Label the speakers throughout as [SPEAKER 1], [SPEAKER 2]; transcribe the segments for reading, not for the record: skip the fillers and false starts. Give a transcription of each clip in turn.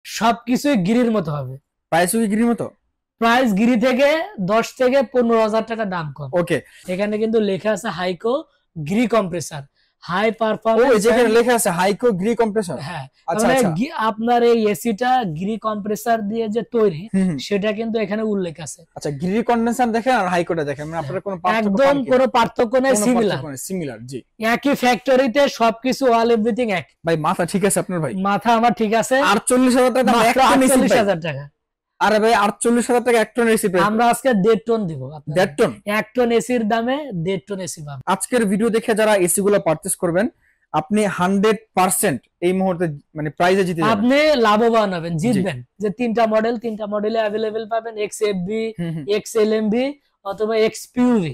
[SPEAKER 1] সবকিছুই গিরির মতো হবে।
[SPEAKER 2] প্রাইসও কি গিরির মতো?
[SPEAKER 1] প্রাইস গিরি থেকে 10 থেকে 15,000 টাকা দাম কম।
[SPEAKER 2] ওকে,
[SPEAKER 1] এখানে কিন্তু লেখা আছে হাইকো গিরি কম্প্রেসার, হাই
[SPEAKER 2] ও
[SPEAKER 1] পারফরম্যান্স।
[SPEAKER 2] যেখানে লেখা আছে হাইকো গ্রি কম্প্রেসর।
[SPEAKER 1] হ্যাঁ,
[SPEAKER 2] আচ্ছা
[SPEAKER 1] মানে
[SPEAKER 2] আচ্ছা,
[SPEAKER 1] আপনার এই এসিটা গিরি কম্প্রেসার দিয়ে যে তৈরি
[SPEAKER 2] হুম।
[SPEAKER 1] সেটা কিন্তু এখানে উল্লেখ আছে।
[SPEAKER 2] আচ্ছা, গ্রি কন্ডেন্সার দেখেন আর হাইকোটা দেখেন, মানে আপনারা কোনো পার্থক্য
[SPEAKER 1] একদম
[SPEAKER 2] পান কি?
[SPEAKER 1] কোনো পার্থক্য নাই,
[SPEAKER 2] কোনো
[SPEAKER 1] সিমিলার।
[SPEAKER 2] পার্থক্য নেই, সিমিলার। জি
[SPEAKER 1] একই ফ্যাক্টরিতে সবকিছু অল এভরিথিং এক।
[SPEAKER 2] ভাই, মাথা ঠিক আছে আপনার ভাই?
[SPEAKER 1] মাথা আমার ঠিক আছে।
[SPEAKER 2] 48,000 টাকা দাম, এক
[SPEAKER 1] মাত্র
[SPEAKER 2] টন এসি ভাই।
[SPEAKER 1] 48,000 টাকা।
[SPEAKER 2] আরে ভাই 48,000 টাকা এক টন এসি প্রাইস।
[SPEAKER 1] আমরা আজকে 1.5 টন দিব আপনাদের।
[SPEAKER 2] 1.5 টন?
[SPEAKER 1] 1 টন এসির দামে 1.5 টন এসি পাবেন।
[SPEAKER 2] আজকের ভিডিও দেখে যারা এসি গুলো পারচেজ করবেন, আপনি 100% এই মুহূর্তে মানে প্রাইজে জিতে যাবেন,
[SPEAKER 1] আপনি লাভবান হবেন, জিতবেন। যে তিনটা মডেলে अवेलेबल পাবেন, XFB, XLMB অথবা XPUV,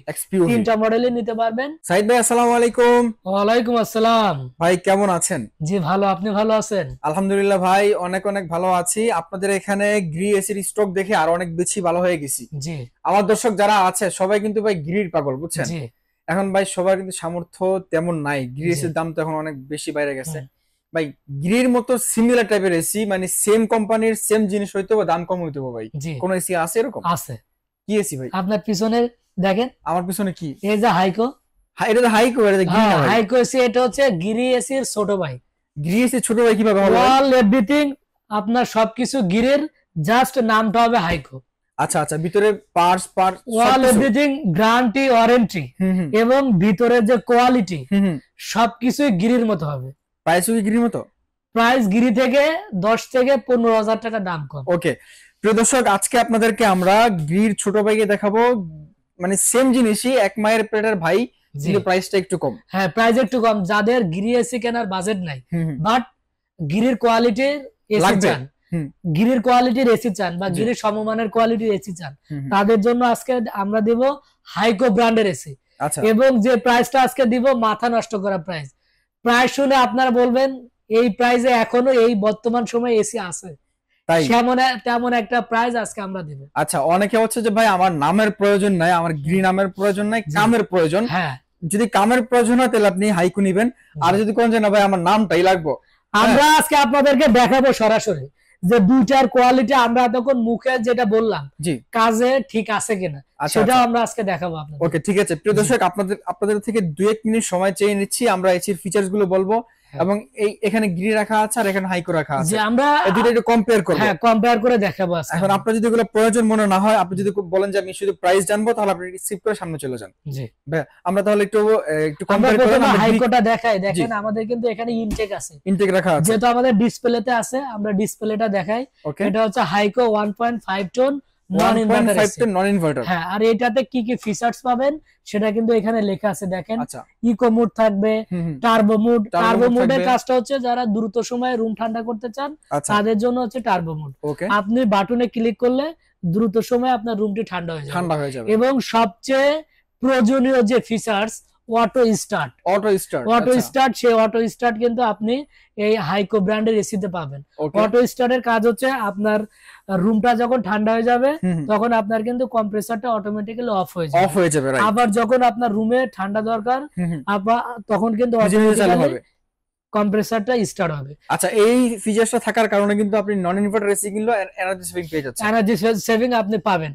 [SPEAKER 1] তিনটা মডেলে নিতে পারবেন।
[SPEAKER 2] সাইদ ভাই আসসালামু আলাইকুম।
[SPEAKER 1] ওয়ালাইকুম আসসালাম।
[SPEAKER 2] ভাই কেমন আছেন?
[SPEAKER 1] জি ভালো, আপনি ভালো আছেন?
[SPEAKER 2] আলহামদুলিল্লাহ ভাই, অনেক অনেক ভালো আছি। আপনাদের এখানে গ্রি এসির স্টক দেখে আর অনেক বেশি ভালো হয়ে গেছি।
[SPEAKER 1] জি,
[SPEAKER 2] আমার দর্শক যারা আছে সবাই কিন্তু ভাই গ্রির পাগল, বুঝছেন?
[SPEAKER 1] জি,
[SPEAKER 2] এখন ভাই সবার কিন্তু সামর্থ্য তেমন নাই, গ্রি এসির দাম তো এখন অনেক বেশি বাইরে গেছে। ভাই গ্রির মতো সিমিলার টাইপের এসি, মানে সেম কোম্পানির সেম জিনিস হইতো বা দাম কম হইতো ভাই, কোন এসি আছে এরকম?
[SPEAKER 1] আছে।
[SPEAKER 2] কি এসি ভাই?
[SPEAKER 1] আপনার পিছনে দেখেন,
[SPEAKER 2] আমার পিছনে কি?
[SPEAKER 1] এই যে হাইকো।
[SPEAKER 2] এটা তো হাইকো, এটা তো গ্রি না ভাই।
[SPEAKER 1] হাইকো এসি, এটা হচ্ছে গিরি এসির ছোট ভাই।
[SPEAKER 2] গ্রি এসি ছোট ভাই কিভাবে হবে?
[SPEAKER 1] অল এভরিথিং আপনার সবকিছু গিরের, জাস্ট নামটা হবে হাইকো।
[SPEAKER 2] আচ্ছা আচ্ছা, ভিতরে parts
[SPEAKER 1] all everything guarantee warranty এবং ভিতরের যে কোয়ালিটি সবকিছুই গিরির মতো হবে।
[SPEAKER 2] প্রাইসও কি গিরির মতো?
[SPEAKER 1] প্রাইস গিরি থেকে 10 থেকে 15,000 টাকা দাম কম।
[SPEAKER 2] ওকে প্রিয় দর্শক, আজকে আপনাদেরকে আমরা গ্রির ছোট ভাইকে দেখাবো, মানে সেম জিনিসই, এক মায়ের পেটের ভাই, কিন্তু প্রাইসটা একটু কম।
[SPEAKER 1] হ্যাঁ, প্রাইস একটু কম। যাদের গিরি এসি কেনার বাজেট নাই, বাট গিরির কোয়ালিটির এসি চান, গিরির কোয়ালিটির এসি চান বা গিরির সমমানের কোয়ালিটির এসি চান, তাদের জন্য আজকে আমরা দিব হাইকো ব্র্যান্ডের এসি। এবং যে প্রাইসটা আজকে দিব, মাথা নষ্ট করা প্রাইস। প্রাইস শুনে আপনারা বলবেন এই প্রাইসে এখনো এই বর্তমান সময়ে এসি আছে? তেমন একটা প্রাইস আজকে আমরা দিব।
[SPEAKER 2] আচ্ছা, অনেকে হচ্ছে যে ভাই আমার নামের প্রয়োজন নাই, আমার গ্রি নামের প্রয়োজন নাই, কামের প্রয়োজন।
[SPEAKER 1] হ্যাঁ,
[SPEAKER 2] যদি কামের প্রয়োজন হয় তাহলে আপনি হাইকো নিবেন, আর যদি কোন যে না ভাই আমার নামটাই লাগবে,
[SPEAKER 1] আমরা আজকে আপনাদেরকে দেখাবো সরাসরি যে দুইটার কোয়ালিটি আমরা তখন মুখে যেটা বললাম কাজে ঠিক আছে কিনা, সেটাও আমরা আজকে দেখাবো আপনাদের।
[SPEAKER 2] ওকে ঠিক আছে প্রিয় দর্শক, আপনাদের থেকে 2-1 মিনিট সময় চেয়ে নিচ্ছি। আমরা এসির ফিচারস গুলো বলবো এবং এই এখানে গ্রি রাখা আছে আর এখানে হাইকো রাখা আছে, আমরা এই দুটো একটু কম্পেয়ার করব।
[SPEAKER 1] হ্যাঁ, কম্পেয়ার করে দেখাবো আজকে।
[SPEAKER 2] এখন আপনার যদি এগুলো প্রয়োজন মনে না হয়, আপনি যদি বলেন যে আমি শুধু প্রাইস জানবো, তাহলে আপনি স্কিপ করে সামনে চলে যান। জি ভাই, আমরা তাহলে একটু কম্পেয়ার করে আমরা
[SPEAKER 1] হাইকোটা দেখাই। দেখেন আমাদের কিন্তু এখানে ইনটেক আছে, ইনটেক রাখা আছে, যেটা আমাদের ডিসপ্লেতে আছে। আমরা ডিসপ্লেটা দেখাই। এটা হচ্ছে হাইকো 1.5 টন নন ইনভার্টার। হ্যাঁ, আর এটাতে কি কি ফিচারস পাবেন সেটা কিন্তু এখানে লেখা আছে। দেখেন, ইকো মোড থাকবে, টার্বো মোড। টার্বো মোডের কাজটা হচ্ছে যারা দ্রুত সময়ে রুম ঠান্ডা করতে চান তাদের জন্য হচ্ছে টার্বো মোড। আপনি বাটনে ক্লিক করলে দ্রুত সময়ে আপনার রুমটি ঠান্ডা হয়ে যাবে। এবং সবচেয়ে প্রয়োজনীয় যে ফিচারস, অটো স্টার্ট। সেই অটো স্টার্ট কিন্তু আপনি এই হাইকো ব্র্যান্ডের এসিতে পাবেন। অটো স্টার্টের কাজ হচ্ছে আপনার রুমটা যখন ঠান্ডা হয়ে যাবে তখন আপনার কিন্তু কম্প্রেসারটা অটোমেটিক্যালি অফ হয়ে যাবে। আবার যখন আপনার রুমে ঠান্ডা দরকার আবার তখন কিন্তু অটোমেটিক্যালি কম্প্রেসারটা স্টার্ট হবে।
[SPEAKER 2] আচ্ছা, এই ফিচারটা থাকার কারণে কিন্তু আপনি নন ইনভার্টার এসি কিনলে এনার্জি সেভিং পেয়ে যাচ্ছেন,
[SPEAKER 1] এনার্জি সেভিং আপনি পাবেন।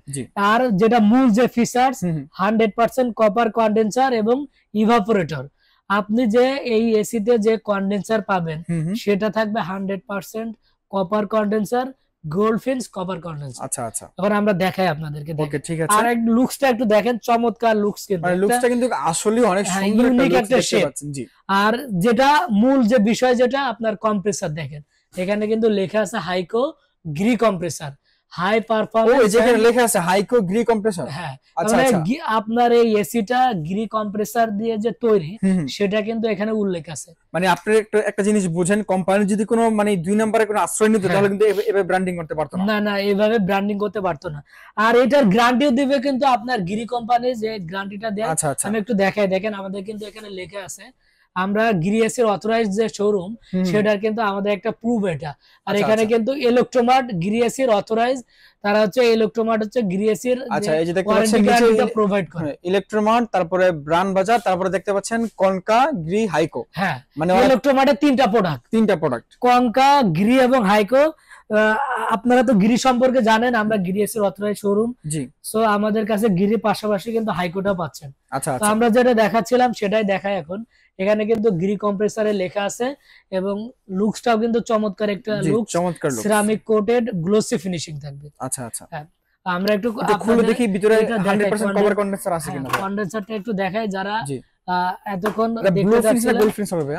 [SPEAKER 1] আর যেটা মূল যে ফিচারস, 100% কপার কন্ডেন্সার এবং ইভাপোরেটর। আপনি যে এই এসিতে যে কন্ডেন্সার পাবেন সেটা থাকবে 100% কপার কন্ডেন্সার, গোল্ডফিন্স কপার কন্ডেন্সার।
[SPEAKER 2] আচ্ছা আচ্ছা,
[SPEAKER 1] এখন আমরা দেখাই আপনাদেরকে।
[SPEAKER 2] ওকে ঠিক আছে।
[SPEAKER 1] আর লুকসটা একটু দেখেন, চমৎকার লুকস কিন্তু,
[SPEAKER 2] মানে লুকসটা কিন্তু আসলে অনেক সুন্দর একটা শেপ। জি,
[SPEAKER 1] আর যেটা মূল যে বিষয়, যেটা আপনার কম্প্রেসার দেখেন, এখানে কিন্তু লেখা আছে হাইকো গ্রি কম্প্রেসার, হাই পারফরম্যান্স।
[SPEAKER 2] ও যেখানে লেখা আছে হাইকো গ্রি কম্প্রেসার।
[SPEAKER 1] হ্যাঁ, মানে আপনার এই এসিটা গ্রি কম্প্রেসার দিয়ে যে তৈরি সেটা কিন্তু এখানে উল্লেখ আছে।
[SPEAKER 2] মানে আপনি একটা জিনিস বুঝেন, কোম্পানি যদি কোনো মানে 2 নম্বরে কোনো আশ্রয় নিত তাহলে কিন্তু এভাবে ব্র্যান্ডিং করতে পারতো না।
[SPEAKER 1] না, এইভাবে ব্র্যান্ডিং করতে পারতো না। আর এটার গ্যারান্টিও দিবে কিন্তু আপনার গিরি কোম্পানি, যে গ্যারান্টিটা দেয় আমি একটু দেখাই। দেখেন আমাদের কিন্তু এখানে লেখা আছে, আমরা গিরি এসির অথরাইজড যে শোরুম সেটার কিন্তু আমাদের একটা প্রুফ এটা। আর এখানে কিন্তু ইলেকট্রোমার্ট গিরি এসির অথরাইজ, তারা হচ্ছে ইলেকট্রোমার্ট হচ্ছে গিরি এসির।
[SPEAKER 2] আচ্ছা, এই যে দেখতে পাচ্ছেন নিচে
[SPEAKER 1] প্রোভাইড করে
[SPEAKER 2] ইলেকট্রোমার্ট, তারপরে ব্র্যান্ড বাজার, তারপরে দেখতে পাচ্ছেন কনকা, গ্রি, হাইকো।
[SPEAKER 1] হ্যাঁ, মানে ইলেকট্রোমার্টের তিনটা প্রোডাক্ট, কনকা, গ্রি এবং হাইকো। আপনারা তো গিরি সম্পর্কে জানেন, আমরা গিরি এসির অথরাইজড শোরুম। জি। সো আমাদের কাছে গিরির পাশাপাশি কিন্তু হাইকোটাও পাচ্ছেন। আচ্ছা, তো আমরা যেটা দেখাচ্ছিলাম সেটাই দেখাই এখন। এখানে কিন্তু গিরি কম্প্রেসারে লেখা আছে এবং লুকসটাও কিন্তু চমৎকার একটা look, ceramic coated glossy finishing থাকবে। আচ্ছা আচ্ছা, হ্যাঁ। আমরা একটু খুলে দেখি ভিতরে 100% কভার কন্ডেন্সার আছে কিনা। কন্ডেন্সারটা একটু দেখাই যারা এতক্ষণ দেখতে যাচ্ছেন।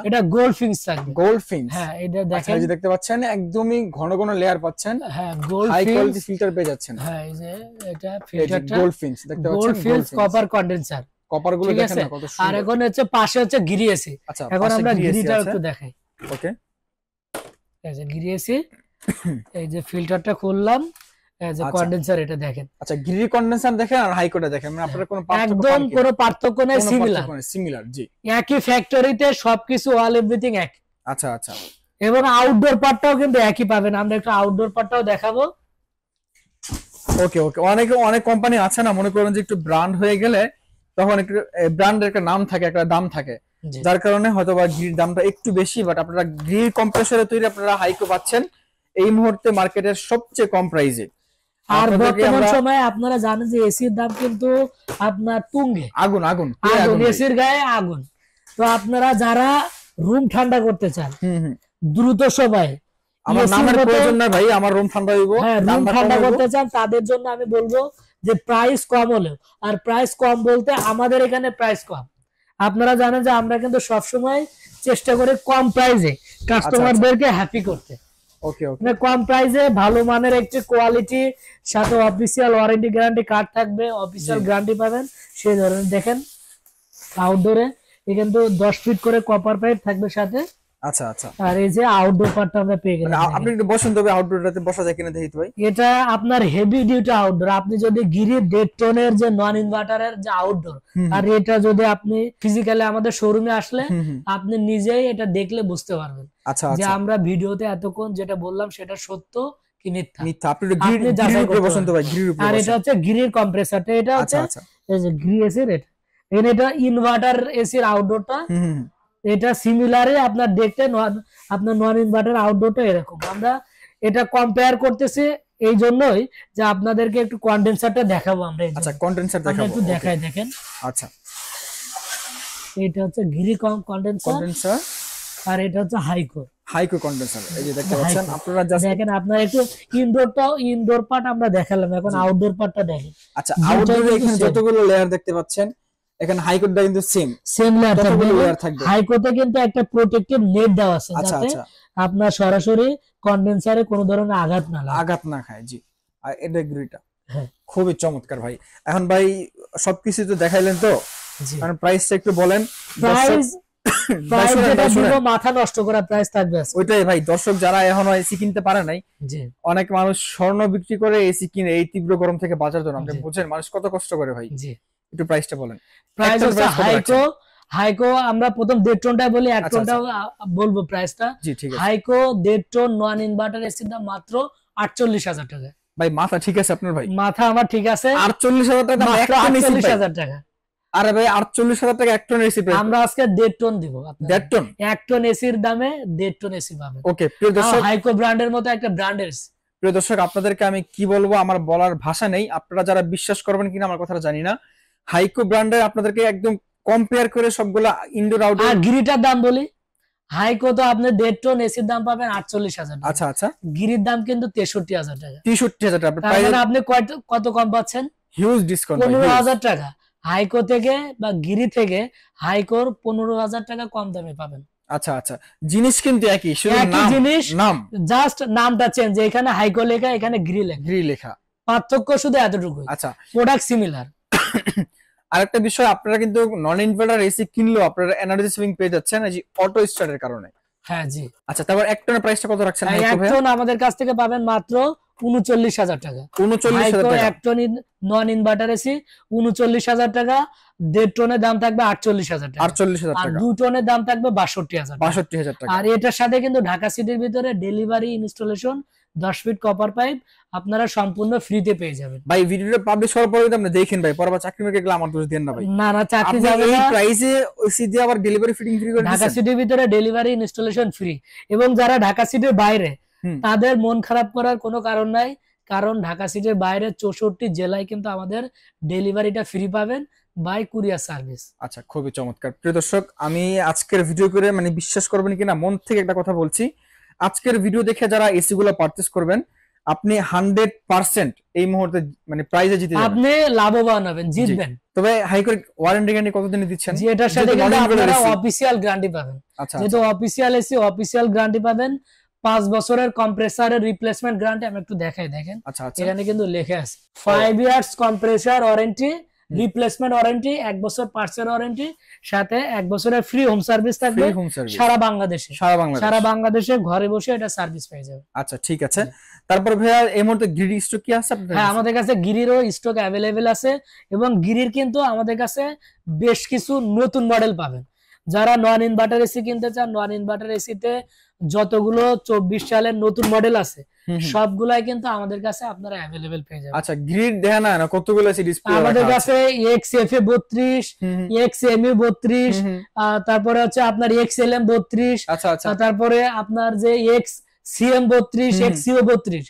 [SPEAKER 1] এটা গোল্ড ফিনিশ থাকবে। গোল্ড ফিনিশ, হ্যাঁ। এটা দেখেন, এই যে দেখতে পাচ্ছেন একদমই ঘন ঘন লেয়ার পাচ্ছেন। হ্যাঁ, গোল্ড হাই কোয়ালিটি ফিল্টার পেয়ে যাচ্ছেন। হ্যাঁ, এই যে এটা ফিল্টারটা গোল্ড ফিনিশ দেখতে পাচ্ছেন। Gold finish copper condenser, copper গুলো দেখেন না কত সুন্দর। আর এখন হচ্ছে পাশে হচ্ছে গিরি এসি। এখন আমরা গিরিটা একটু দেখাই। ওকে, এই যে গিরি এসি, এই যে ফিল্টারটা খুললাম, এই যে কন্ডেন্সার এটা দেখেন। আচ্ছা, গিরি কন্ডেন্সার দেখেন আর হাইকোটা দেখেন, মানে আপনারা কোনো পার্থক্য একদম কোনো পার্থক্য নাই, সিমিলার। জি, একই ফ্যাক্টরিতে সবকিছু অল এভরিথিং এক। আচ্ছা আচ্ছা, এবং আউটডোর পার্টটাও কিন্তু একই পাবেন। আমরা একটু আউটডোর পার্টটাও দেখাবো। ওকে ওকে, অনেক কোম্পানি আছে না, মনে করেন যে একটু ব্র্যান্ড হয়ে গেলে তখন একটু ব্র্যান্ডের একটা নাম থাকে, একটা দাম থাকে, যার কারণে হয়তোবা গিরির দামটা একটু বেশি। বাট আপনারা গিরি কম্প্রেসরে তৈরি আপনারা হাইকো পাচ্ছেন এই মুহূর্তে মার্কেটের সবচেয়ে কম প্রাইসে। আর বর্তমান সময়ে আপনারা জানেন যে এসির দাম কিন্তু আপনার তুঙ্গে, আগুন আগুন আগুন, এসির গায়ে আগুন। তো আপনারা যারা রুম ঠান্ডা করতে চান দ্রুত সময়ে, আমার নামের প্রয়োজন না ভাই, আমার রুম ঠান্ডা হইবো, রুম ঠান্ডা করতে চান, তাদের জন্য আমি বলবো যে প্রাইস কম হলেও, আর প্রাইস কম বলতে আমাদের এখানে প্রাইস কম। আপনারা জানেন যে আমরা কিন্তু সবসময় চেষ্টা করি কম প্রাইসে কাস্টমারদেরকে হ্যাপি করতে। ওকে ওকে, মানে কম প্রাইসে ভালো মানের একটি কোয়ালিটি, সাথে অফিসিয়াল ওয়ারেন্টি গ্যারান্টি কার্ড থাকবে, অফিসিয়াল গ্যারান্টি পাবেন সেই ধরনের। দেখেন আউটডোরে কিন্তু 10 ফিট করে কপার পাইপ থাকবে সাথে। আচ্ছা আচ্ছা, আর এই যে আউটডোর পার্টটা আমরা পেয়ে গেলাম। আপনি একটু বসেন, তবে আউটডোরটাতে বসা যায় কিনা দেখি তো ভাই। এটা আপনার হেভি ডিউটি আউটডোর। আপনি যদি গিরি 1.5 টনের যে নন ইনভার্টারের যে আউটডোর, আর এটা যদি আপনি ফিজিক্যালি আমাদের শোরুমে আসলে আপনি নিজেই এটা দেখলে বুঝতে পারবেন যে আমরা ভিডিওতে এতক্ষণ যেটা বললাম সেটা সত্য কি মিথ্যা। মিথ্যা আপনি গিরির উপরে বসেন তো ভাই, গিরির উপরে। আর এটা হচ্ছে গিরির কম্প্রেসরটা, এটা হচ্ছে এই যে গিরি এসির, এটা ইনভার্টার এসির আউটডোরটা। এটা সিমিলারে আপনার দেখতে আপনার নন ইনভার্টার আউটডোরটা এরকম। আমরা এটা কম্পেয়ার করতেছি এই জন্যই যে আপনাদেরকে একটু কন্ডেন্সারটা দেখাবো আমরা। আচ্ছা, কন্ডেন্সার দেখাবো, একটু দেখাই দেখেন। আচ্ছা, এটা হচ্ছে গিরি কন্ডেন্সার আর এটা হচ্ছে হাইকো কন্ডেন্সার। এই যে দেখতে পাচ্ছেন আপনারা, জাস্ট দেখেন। আপনারা একটু ইনডোর পার্ট আমরা দেখালাম, এখন আউটডোর পার্টটা দেখেন। আচ্ছা, আউটডোরে এখানে যতগুলো লেয়ার দেখতে পাচ্ছেন, এখানে হাইকোটা কিন্তু সেম লেয়ার থাকবে। হাইকোতে কিন্তু একটা প্রোটেক্টিভ নেট দেওয়া আছে, যাতে আপনার সরাসরি কন্ডেন্সারে কোনো ধরনের আঘাত না খায়। জি, আর এটা গিরিটা খুবই চমৎকার ভাই। এখন ভাই সবকিছু তো দেখাইলেন, তো কারণ প্রাইসটা একটু বলেন। প্রাইস যেটা দিব মাথা নষ্ট করা প্রাইস থাকবে ওইটাই ভাই। দর্শক যারা এখনো এসি কিনতে পারে নাই, অনেক মানুষ স্বর্ণ বিক্রি করে এসি কিনে এই তীব্র গরম থেকে বাঁচার জন্য। আপনি বুঝেন মানুষ কত কষ্ট করে ভাই। একটু প্রাইসটা বলেন। প্রাইস হচ্ছে হাইকো আমরা প্রথম 1.5 টনটা বলি, 1 টনটা বলবো প্রাইসটা। হাইকো 1.5 টন নন ইনভার্টার এসির দাম মাত্র 48,000 টাকা। ভাই মাথা ঠিক আছে আপনার? ভাই মাথা আমার ঠিক আছে। 48,000 টাকা, 48,000 টাকা। আরে ভাই 48,000 টাকা 1 টন এসি আমরা আজকে 1.5 টন দিব। 1.5 টন 1 টন এসির দামে 1.5 টন এসি পাবেন। ওকে প্রিয় দর্শক, হাইকো ব্র্যান্ডের মতো একটা ব্র্যান্ডের এসি। প্রিয় দর্শক, আপনাদেরকে আমি কি বলবো, আমার বলার ভাষা নেই। আপনারা যারা বিশ্বাস করবেন কিনা আমার কথাটা জানি না। হাইকো ব্র্যান্ডের আপনাদেরকে একদম কম্পেয়ার করে সবগুলা ইনডোর আউটডোর। আর গিরিটার দাম বলি, হাইকো তো আপনি 1.5 টন এসির দাম পাবেন 48,000 টাকা। আচ্ছা আচ্ছা, গিরির দাম কিন্তু 63,000 টাকা। 63,000 টাকা আপনি কত কম পাচ্ছেন? হিউজ ডিসকাউন্ট, 15,000 টাকা। হাইকো থেকে বা গিরি থেকে হাইকোর 15,000 টাকা কম দামে পাবেন। আচ্ছা আচ্ছা, জিনিস কিন্তু একই, শুধু নাম জাস্ট নামটা চেঞ্জ। এখানে হাইকো লেখা, এখানে গিরি লেখা, পার্থক্য শুধু এতটুকু। আচ্ছা, প্রোডাক্ট সিমিলার। আরেকটা বিষয়, আপনারা কিন্তু নন ইনভার্টার এসি কিনলেও আপনারা এনার্জি সেভিং পেয়ে যাচ্ছেন এই যে অটো স্টার্টের কারণে। হ্যাঁ জি। আচ্ছা, তারপর 1 টনের প্রাইসটা কত রাখছেন? 1 টন আমাদের কাছ থেকে পাবেন মাত্র 39,000 টাকা। 39,000 টাকা 1 টন নন ইনভার্টার এসি 39,000 টাকা। 1.5 টনের দাম থাকবে 48,000 টাকা। 48,000 টাকা। আর 2 টনের দাম থাকবে 62,000 টাকা। আর এটার সাথে কিন্তু ঢাকা সিটির ভিতরে delivery, installation, 10 fit copper pipe আপনারা সম্পূর্ণ ফ্রিতে পেয়ে যাবেন। ভাই ভিডিওটা পাবলিশ হওয়ার পরে আপনি দেখেন ভাই, পরবার চাকরি মেরে গেলে আমার দোষ দেন না ভাই। না না, চাকরি যাবে না। এই প্রাইসে ওসি দিয়ে আবার ডেলিভারি ফিটিং ফ্রি করে ঢাকা সিটির ভিতরে ডেলিভারি, ইনস্টলেশন ফ্রি। এবং যারা ঢাকা সিটির বাইরে তাদের মন খারাপ করার কোনো কারণ নাই, কারণ ঢাকা সিটির বাইরে 64 জেলায় কিন্তু আমাদের ডেলিভারিটা ফ্রি পাবেন বাই কুরিয়ার সার্ভিস।
[SPEAKER 2] আচ্ছা, খুবই চমৎকার। প্রিয় দর্শক, আমি আজকের ভিডিও করে মানে বিশ্বাস করবেন কিনা মন থেকে একটা কথা বলছি, আজকের ভিডিও দেখে যারা এসি গুলো পারচেজ করবেন আপনি 100% এই মুহূর্তে মানে প্রাইজে জিতে যাবেন,
[SPEAKER 1] আপনি লাভবান হবেন, জিতবেন।
[SPEAKER 2] তবে হাইকোর ওয়ারেন্টি গ্যারান্টি কতদিন দিচ্ছেন?
[SPEAKER 1] জি, এটার সাথে কিন্তু আপনারা অফিশিয়াল গ্যারান্টি পাবেন। যেহেতু অফিশিয়াল এসি অফিশিয়াল গ্যারান্টি পাবেন, 5 বছরের কম্প্রেসারের রিপ্লেসমেন্ট গ্যারান্টি। আমি একটু দেখাই, দেখেন এখানে কিন্তু লেখা আছে 5 years compressor warranty, replacement warranty, 1 বছর পার্টসের ওয়ারেন্টি, সাথে 1 বছরের ফ্রি হোম সার্ভিস থাকবে সারা বাংলাদেশে। সারা বাংলাদেশে ঘরে বসে এটা সার্ভিস পেয়ে যাবে।
[SPEAKER 2] আচ্ছা, ঠিক আছে। তারপর ভাইয়া এই মুহূর্তে গিরি স্টক কি আছে আপনাদের?
[SPEAKER 1] হ্যাঁ, আমাদের কাছে গিরিরও স্টক অ্যাভেলেবেল আছে, এবং গিরির কিন্তু আমাদের কাছে বেশ কিছু নতুন মডেল পাবেন। যারা নন ইনভার্টার এসি কিনতে চান, নন ইনভার্টার এসিতে যতগুলো 24 সালের নতুন মডেল আছে সবগুলাই কিন্তু আমাদের কাছে আপনারা অ্যাভেলেবেল পেয়ে যাবেন।
[SPEAKER 2] আচ্ছা, গ্রিড দেখেন না কতগুলো আছে ডিসপ্লে
[SPEAKER 1] আমাদের কাছে XFA 32, XMU 32, তারপরে হচ্ছে আপনার XLM 32, তারপরে আপনার যে XCM 32, XCO 32,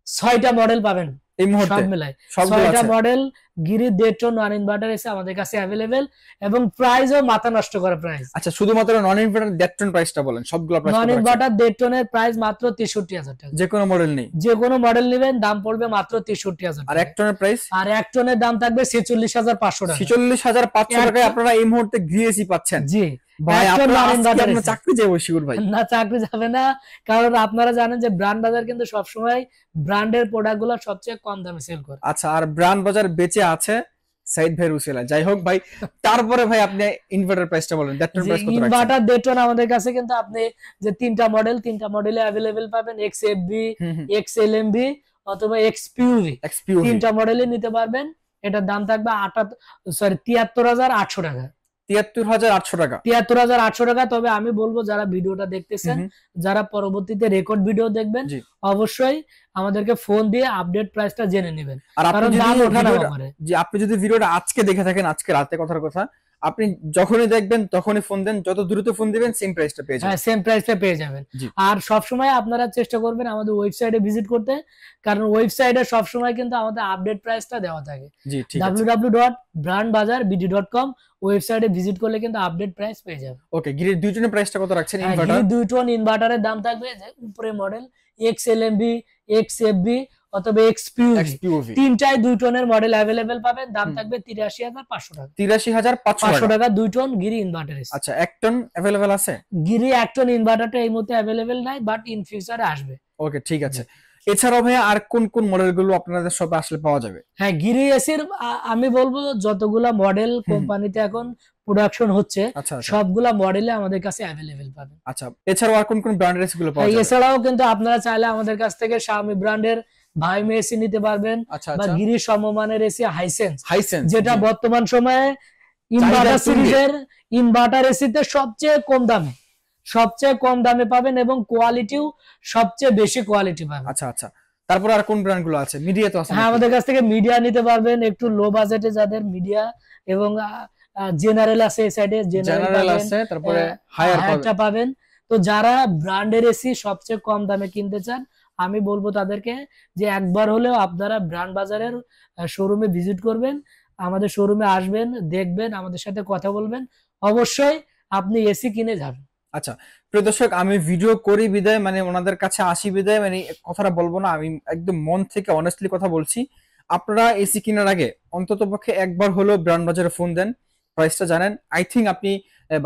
[SPEAKER 1] 6টা মডেল পাবেন এই মুহূর্তে, সব মিলাই 6টা মডেল গিরি ডেট্রন নন ইনভার্টার এসে আমাদের কাছে अवेलेबल, এবং প্রাইসও মাথা নষ্ট করা প্রাইস।
[SPEAKER 2] আচ্ছা, শুধুমাত্র নন ইনভার্টার ডেট্রন প্রাইসটা বলেন, সবগুলো প্রাইস।
[SPEAKER 1] নন ইনভার্টার ডেট্রনের প্রাইস মাত্র 63000 টাকা।
[SPEAKER 2] যে কোনো মডেল নেই,
[SPEAKER 1] যে কোনো মডেল নেবেন দাম পড়বে মাত্র 63000 টাকা।
[SPEAKER 2] আর এক টনের প্রাইস?
[SPEAKER 1] আর এক টনের দাম থাকবে 46500 টাকা।
[SPEAKER 2] 46500 টাকায় আপনারা এই মুহূর্তে গিরি এসি পাচ্ছেন।
[SPEAKER 1] জি
[SPEAKER 2] ভাই, আপনারা চাকরি যাবে শিওর ভাই?
[SPEAKER 1] না, চাকরি যাবে না, কারণ আপনারা জানেন যে ব্র্যান্ড বাজার কিন্তু সবসময় ব্র্যান্ডের প্রোডাক্টগুলো সবচেয়ে কম দামে সেল করে।
[SPEAKER 2] আচ্ছা, আর ব্র্যান্ড বাজার বেঁচে আছে সাইদ ভাই রুসেলা। যাই হোক ভাই, তারপরে ভাই আপনি ইনভার্টার প্রাইসটা বলেন, ডেট্রন প্রাইস কত রাখছেন?
[SPEAKER 1] ইনভার্টার ডেট্রন আমাদের কাছে কিন্তু আপনি যে তিনটা মডেলে अवेलेबल পাবেন, XFB, XLMB অথবা XPUV, তিনটা মডেলে নিতে পারবেন। এটার দাম থাকবে 73800 টাকা।
[SPEAKER 2] 73800 টাকা,
[SPEAKER 1] 73800 টাকা। তবে আমি বলবো যারা ভিডিওটা দেখতেছেন, যারা পরবর্তীতে রেকর্ড ভিডিও দেখবেন, অবশ্যই আমাদেরকে ফোন দিয়ে আপডেট প্রাইসটা জেনে নেবেন, কারণ দাম ওঠানামা করে।
[SPEAKER 2] যে আপনি যদি ভিডিওটা আজকে দেখে থাকেন, আজকে রাতে কথার কথা, আপনি যখনই দেখবেন তখনই ফোন দেন, যত দ্রুত ফোন দিবেন সেম প্রাইসটা পেয়ে যাবেন।
[SPEAKER 1] হ্যাঁ, সেম প্রাইসটা পেয়ে যাবেন। আর সব সময় আপনারা চেষ্টা করবেন আমাদের ওয়েবসাইটে ভিজিট করতে, কারণ ওয়েবসাইটে সব সময় কিন্তু আমাদের আপডেট প্রাইসটা দেওয়া থাকে। www.brandbazarbd.com ওয়েবসাইটে ভিজিট করলে কিন্তু আপডেট প্রাইস পেয়ে যাবেন।
[SPEAKER 2] ওকে, গিরির দুই টনের প্রাইসটা কত রাখছেন?
[SPEAKER 1] ইনভার্টার দুই টন ইনভার্টারের দাম থাকবে যে উপরে মডেল XLMB, XFB অথবা XPUV, তিনটায় 2 টনের মডেল अवेलेबल পাবেন। দাম থাকবে 83500 টাকা।
[SPEAKER 2] 83500
[SPEAKER 1] টাকা 2 টন গিরি ইনভার্টার।
[SPEAKER 2] আচ্ছা, 1 টন अवेलेबल আছে?
[SPEAKER 1] গিরি 1 টন ইনভার্টারটা এই মুহূর্তে अवेलेबल নাই, বাট ইন ফিউচারে আসবে।
[SPEAKER 2] ওকে, ঠিক আছে। এছাড়াও ভাই আর কোন কোন মডেলগুলো আপনাদের শপে আসলে পাওয়া যাবে?
[SPEAKER 1] হ্যাঁ, গিরি এসির আমি বলবো যতগুলা মডেল কোম্পানিতে এখন প্রোডাকশন হচ্ছে সবগুলা মডেলে আমাদের কাছে अवेलेबल পাবেন।
[SPEAKER 2] আচ্ছা, এছাড়াও আর কোন কোন ব্র্যান্ডের এসিগুলো পাওয়া যাবে?
[SPEAKER 1] এছাড়াও কিন্তু আপনারা চাইলে আমাদের কাছ থেকে Xiaomi ব্র্যান্ডের ভাইমে এসি নিতে পারবেন, বা গিরি সমমানের এসি হাইসেন্স, যেটা বর্তমান সময়ে ইনভার্টার সিরিজের ইনভার্টার এসিতে সবচেয়ে কম দামে পাবেন, এবং কোয়ালিটিও সবচেয়ে বেশি কোয়ালিটি পাবেন।
[SPEAKER 2] আচ্ছা আচ্ছা, তারপর আর কোন ব্র্যান্ডগুলো আছে? মিডিয়া তো আছে?
[SPEAKER 1] হ্যাঁ, আমাদের কাছ থেকে মিডিয়া নিতে পারবেন, একটু লো বাজেটে যাদের মিডিয়া, এবং জেনারেল আছে এই সাইডে, জেনারেল আছে, তারপরে হায়ারটা পাবেন। তো যারা ব্র্যান্ডের এসি সবচেয়ে কম দামে কিনতে চান, আমি বলবো তাদেরকে যে একবার হলেও আপনারা ব্র্যান্ড বাজারের শোরুমে ভিজিট করবেন, আমাদের শোরুমে আসবেন, দেখবেন, আমাদের সাথে কথা বলবেন, অবশ্যই আপনি এসি কিনে যাবেন।
[SPEAKER 2] আচ্ছা, প্রিয় দর্শক, আমি ভিডিও করি বিদায়, মানে ওনাদের কাছে আসি বিদায়, মানে কথাটা বলবো না, আমি একদম মন থেকে অনেস্টলি কথা বলছি। আপনারা এসি কেনার আগে অন্ততপক্ষে একবার হলেও ব্র্যান্ড বাজারে ফোন দেন, প্রাইসটা জানেন। আই থিঙ্ক আপনি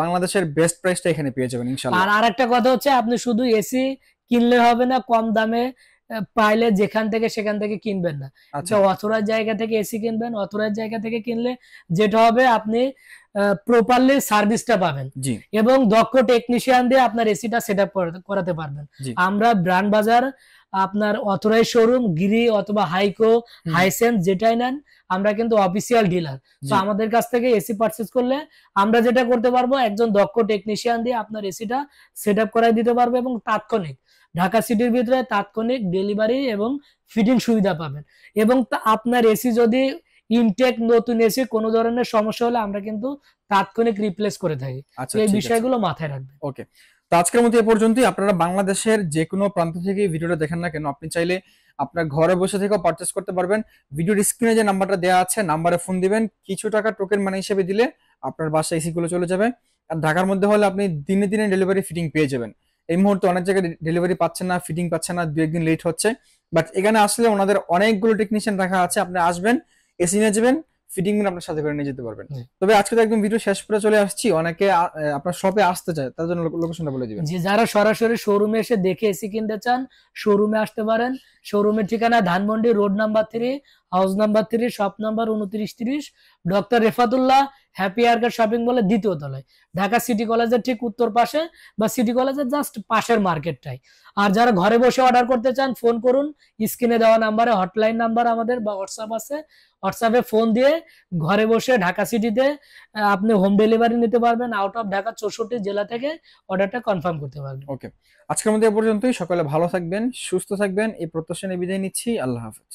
[SPEAKER 2] বাংলাদেশের বেস্ট প্রাইসটা এখানে পেয়ে যাবেন ইনশাআল্লাহ।
[SPEAKER 1] আর আরেকটা কথা হচ্ছে, আপনি শুধু এসি কিনলে হবে না, কম দামে পাইলে যেখান থেকে সেখান থেকে কিনবেন না। আচ্ছা, অথরাইজ জায়গা থেকে এসি কিনবেন। অথরাইজ জায়গা থেকে কিনলে যেটা হবে, আপনি প্রপারলি সার্ভিসটা পাবেন, এবং দক্ষ টেকনিশিয়ান দিয়ে আপনার এসিটা সেটআপ করাতে পারবেন। আমরা ব্র্যান্ড বাজার, আপনার অথরাইজ শোরুম, গিরি অথবা হাইকো, হাইসেন্স যেটাই নেন, আমরা কিন্তু অফিসিয়াল ডিলার। তো আমাদের কাছ থেকে এসি পারচেজ করলে আমরা যেটা করতে পারবো, একজন দক্ষ টেকনিশিয়ান দিয়ে আপনার এসিটা সেটআপ করাই দিতে পারবো, এবং তাৎক্ষণিক ঢাকা সিটির ভিতরে তাৎক্ষণিক ডেলিভারি এবং ফিটিং সুবিধা পাবেন। এবং আপনার এসি যদি ইনটেক নতুন এসি কোনো ধরনের সমস্যা হলে আমরা কিন্তু তাৎক্ষণিক রিপ্লেস করে থাকি। এই বিষয়গুলো মাথায় রাখবেন।
[SPEAKER 2] ওকে, তো আজকের মতো এ পর্যন্তই। আপনারা বাংলাদেশের যে কোনো প্রান্ত থেকে ভিডিওটা দেখেন না কেন, আপনি চাইলে আপনার ঘরে বসে থেকেও পারচেস করতে পারবেন। ভিডিওর স্ক্রিনে যে নাম্বারটা দেওয়া আছে, নাম্বারে ফোন দিবেন, কিছু টাকা টোকেন মানি হিসেবে দিলে আপনার বাসায় এসি গুলো চলে যাবে। আর ঢাকার মধ্যে হলে আপনি দিনে দিনে ডেলিভারি ফিটিং পেয়ে যাবেন। এই মুহূর্তে অনেক জায়গায় ডেলিভারি পাচ্ছেন না, ফিটিং পাচ্ছেন না, 2-1 দিন লেট হচ্ছে। বাট এখানে আসলে ওনাদের অনেকগুলো টেকনিশিয়ান রাখা আছে, আপনি আসবেন, এসি নিয়ে যাবেন, ফিটিং আপনার সাথে করে নিয়ে যেতে পারবেন। তবে আজকে তো একদম ভিডিও শেষ করে চলে আসছি, অনেকে আপনার শপে আসতে চায়, তার জন্য লোকেশনটা বলে দিবেন।
[SPEAKER 1] জি, যারা সরাসরি শোরুমে এসে দেখে এসি কিনতে চান শোরুমে আসতে পারেন। শোরুমের ঠিকানা Dhanmondi road number 3, house number 3, shop number 2930, doctor Refatullah happy arcade shopping মলের দ্বিতীয় তলায়, ঢাকা সিটি কলেজের ঠিক উত্তর পাশে বা সিটি কলেজের জাস্ট পাশের মার্কেটটাই। আর যারা ঘরে বসে অর্ডার করতে চান ফোন করুন, স্ক্রিনে দেওয়া নাম্বারে হটলাইন নাম্বার আমাদের বা হোয়াটসঅ্যাপ আছে, হোয়াটসঅ্যাপে ফোন দিয়ে ঘরে বসে ঢাকা সিটিতে আপনি হোম ডেলিভারি নিতে পারবেন। আউট অফ ঢাকা 64 জেলা থেকে অর্ডারটা কনফার্ম করতে পারবেন।
[SPEAKER 2] ওকে, আজকের মধ্যে এ পর্যন্তই। সকলে ভালো থাকবেন, সুস্থ থাকবেন, এই প্রত্যাশা নিয়ে বিদায় নিচ্ছি। আল্লাহ হাফেজ।